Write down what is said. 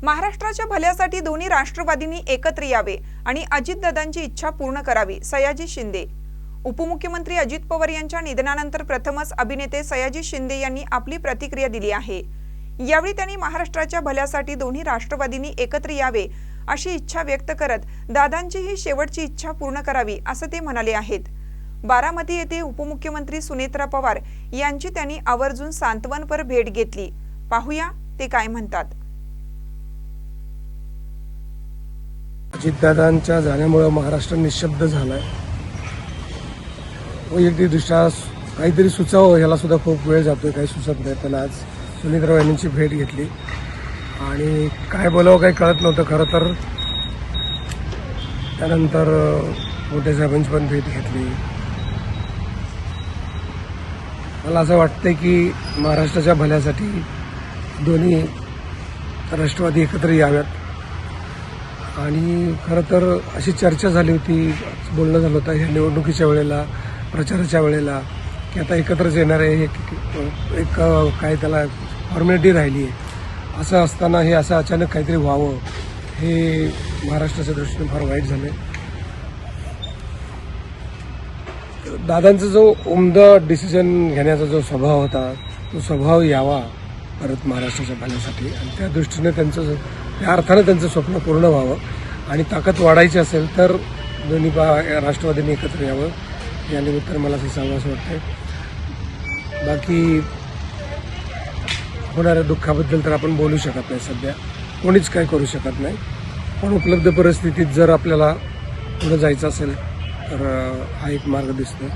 महाराष्ट्राच्या भल्यासाठी दोन्ही राष्ट्रवादींनी एकत्र यावे आणि अजितदादांची इच्छा पूर्ण करावी. सयाजी शिंदे. उपमुख्यमंत्री अजित पवार यांच्या निधनानंतर प्रथमच अभिनेते सयाजी शिंदे यांनी आपली प्रतिक्रिया दिली आहे. यावेळी त्यांनी महाराष्ट्राच्या भल्यासाठी दोन्ही राष्ट्रवादींनी एकत्र यावे अशी इच्छा व्यक्त करत दादांची ही शेवटची इच्छा पूर्ण करावी असं ते म्हणाले आहेत. बारामती येथे उपमुख्यमंत्री सुनेत्रा पवार यांची त्यांनी आवर्जून सांत्वनपर भेट घेतली. पाहूया ते काय म्हणतात. अजितदादांच्या जाण्यामुळे महाराष्ट्र निशब्द झालाय. वैयक्तिकदृष्ट्या काहीतरी सुचावं ह्याला सुद्धा खूप वेळ जातोय, काही सुचत नाही. पण आज सुनीतराव यांची भेट घेतली आणि काय बोलावं काही कळत नव्हतं खरं तर. त्यानंतर मोठे साहेबांची पण भेट घेतली. मला असं वाटतंय की महाराष्ट्राच्या भल्यासाठी दोन्ही राष्ट्रवादी एकत्र याव्यात. आणि खरं तर अशी चर्चा झाली होती, बोलणं झालं होतं ह्या निवडणुकीच्या वेळेला, प्रचाराच्या वेळेला, की आता एकत्रच येणार आहे. एक काय त्याला फॉर्मॅलिटी राहिली आहे. असं असताना हे असं अचानक काहीतरी व्हावं हे महाराष्ट्राच्या दृष्टीने फार वाईट झालं आहे. दादांचा जो उमदा डिसिजन घेण्याचा जो स्वभाव होता तो स्वभाव यावा परत महाराष्ट्राच्या भल्यासाठी. आणि त्या दृष्टीने त्यांचं त्या अर्थानं त्यांचं स्वप्न पूर्ण व्हावं आणि ताकद वाढायची असेल तर दोन्ही राष्ट्रवादींनी एकत्र यावं. या निमित्तानं मला ते सांगावं असं वाटतंय. बाकी होणाऱ्या दुःखाबद्दल तर आपण बोलू शकत नाही, सध्या कोणीच काय करू शकत नाही. पण उपलब्ध परिस्थितीत जर आपल्याला पुढे जायचं असेल तर हा एक मार्ग दिसतोय.